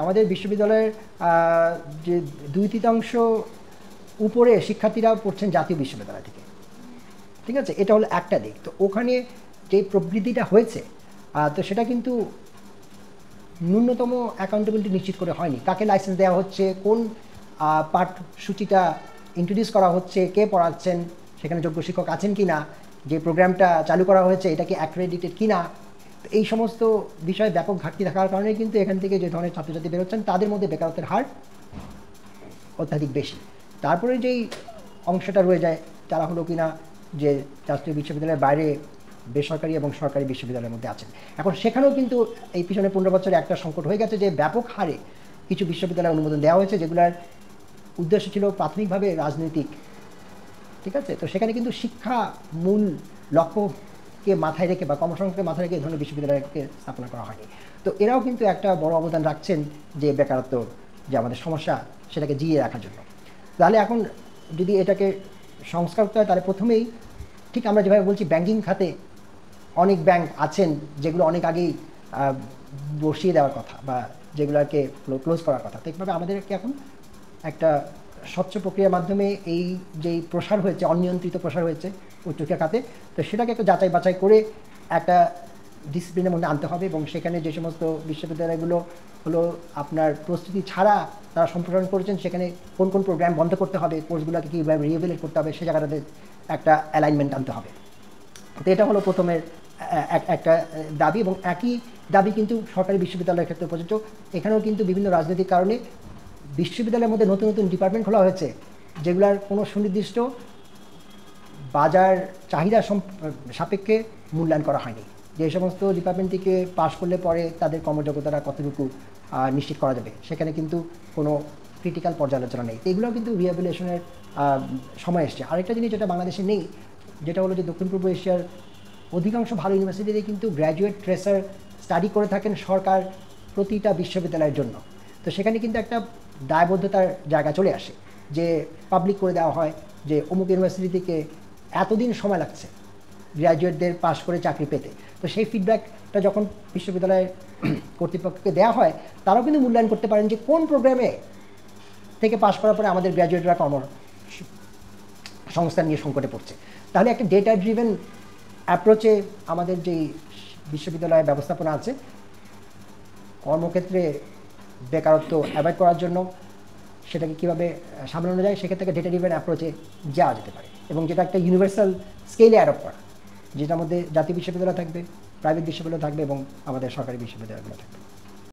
আমাদের বিশ্ববিদ্যালয়ের যে 2/3 উপরে শিক্ষার্থীরা পড়ছেন জাতীয় বিশ্ববিদ্যালয় থেকে, ঠিক আছে? এটা হলো একটা দিক। তো ওখানে যে প্রবৃদ্ধিটা হয়েছে, তো সেটা কিন্তু ন্যূনতম অ্যাকাউন্টেবিলিটি নিশ্চিত করে হয়নি। কাকে লাইসেন্স দেওয়া হচ্ছে, কোন পাঠসূচিটা ইন্ট্রোডিউস করা হচ্ছে, কে পড়াচ্ছেন, সেখানে যোগ্য শিক্ষক আছেন কি না, যে প্রোগ্রামটা চালু করা হয়েছে এটা কি অ্যাক্রেডিটেড কি না, এই সমস্ত বিষয়ে ব্যাপক ঘাটতি থাকার কারণে কিন্তু এখান থেকে যে ধরনের ছাত্রছাত্রী বেরোচ্ছেন তাদের মধ্যে বেকারত্বের হার অত্যাধিক বেশি। তারপরে যেই অংশটা রয়ে যায় তারা হলো কিনা যে জাতীয় বিশ্ববিদ্যালয়ের বাইরে বেসরকারি এবং সরকারি বিশ্ববিদ্যালয়ের মধ্যে আছেন। এখন সেখানেও কিন্তু এই পিছনে 15 বছরে একটা সংকট হয়ে গেছে যে ব্যাপক হারে কিছু বিশ্ববিদ্যালয় অনুমোদন দেওয়া হয়েছে যেগুলোর উদ্দেশ্য ছিল প্রাথমিকভাবে রাজনৈতিক, ঠিক আছে? তো সেখানে কিন্তু শিক্ষা মূল লক্ষ্যকে মাথায় রেখে বা কর্মসংস্থানকে মাথায় রেখে এই ধরনের বিশ্ববিদ্যালয়কে স্থাপনা করা হয়নি। তো এরাও কিন্তু একটা বড় অবদান রাখছেন যে বেকারত্ব যে আমাদের সমস্যা সেটাকে জিইয়ে রাখার জন্য। তাহলে এখন যদি এটাকে সংস্কার করতে হয় তাহলে প্রথমেই ঠিক আমরা যেভাবে বলছি ব্যাংকিং খাতে অনেক ব্যাংক আছেন যেগুলো অনেক আগেই বসিয়ে দেওয়ার কথা বা যেগুলোকে ক্লোজ করার কথা। তো এইভাবে আমাদেরকে এখন একটা স্বচ্ছ প্রক্রিয়ার মাধ্যমে এই যেই প্রসার হয়েছে, অনিয়ন্ত্রিত প্রসার হয়েছে উচ্চশিক্ষা খাতে, তো সেটাকে একটু যাচাই বাছাই করে একটা ডিসিপ্লিনের মধ্যে আনতে হবে এবং সেখানে যে সমস্ত বিশ্ববিদ্যালয়গুলো হলো আপনার প্রস্তুতি ছাড়া তারা সম্প্রসারণ করেছেন সেখানে কোন কোন প্রোগ্রাম বন্ধ করতে হবে, কোর্সগুলোকে কীভাবে রিএভেলেট করতে হবে, সে জায়গাটাতে একটা অ্যালাইনমেন্ট আনতে হবে। তো এটা হলো প্রথমের একটা দাবি এবং একই দাবি কিন্তু সরকারি বিশ্ববিদ্যালয়ের ক্ষেত্রে প্রযোজ্য। এখানেও কিন্তু বিভিন্ন রাজনৈতিক কারণে বিশ্ববিদ্যালয়ের মধ্যে নতুন নতুন ডিপার্টমেন্ট খোলা হয়েছে যেগুলোর কোনো সুনির্দিষ্ট বাজার চাহিদা সাপেক্ষে মূল্যায়ন করা হয়নি। যে সমস্ত ডিপার্টমেন্ট থেকে পাশ করলে পরে তাদের কর্মযোগ্যতাটা কতটুকু নিশ্চিত করা যাবে সেখানে কিন্তু কোনো ক্রিটিক্যাল পর্যালোচনা নেই। তো এগুলোও কিন্তু রিহ্যাবিলিটেশনের সময় এসছে। আরেকটা জিনিস যেটা বাংলাদেশে নেই, যেটা হলো যে দক্ষিণ পূর্ব এশিয়ার অধিকাংশ ভালো ইউনিভার্সিটিতে কিন্তু গ্র্যাজুয়েট ট্রেসার স্টাডি করে থাকেন সরকার প্রতিটা বিশ্ববিদ্যালয়ের জন্য। তো সেখানে কিন্তু একটা দায়বদ্ধতার জায়গা চলে আসে যে পাবলিক করে দেওয়া হয় যে অমুক ইউনিভার্সিটি থেকে এতদিন সময় লাগছে গ্র্যাজুয়েটদের পাশ করে চাকরি পেতে। তো সেই ফিডব্যাকটা যখন বিশ্ববিদ্যালয়ের কর্তৃপক্ষকে দেওয়া হয় তারাও কিন্তু মূল্যায়ন করতে পারেন যে কোন প্রোগ্রামে থেকে পাশ করার পরে আমাদের গ্র্যাজুয়েটরা সংস্থান নিয়ে সংকটে পড়ছে। তাহলে একটা ডেটা ড্রিভেন অ্যাপ্রোচে আমাদের যেই বিশ্ববিদ্যালয়ের ব্যবস্থাপনা আছে কর্মক্ষেত্রে বেকারত্ব অ্যাভয়েড করার জন্য সেটাকে কীভাবে সামলানো যায় সেক্ষেত্রে ডেটা ড্রিভেন অ্যাপ্রোচে যাওয়া যেতে পারে এবং যেটা একটা ইউনিভার্সাল স্কেলে অ্যাডপ্ট করা, যেটার মধ্যে জাতীয় বিশ্ববিদ্যালয় থাকবে, প্রাইভেট বিশ্ববিদ্যালয় থাকবে এবং আমাদের সরকারি বিশ্ববিদ্যালয়গুলো থাকবে।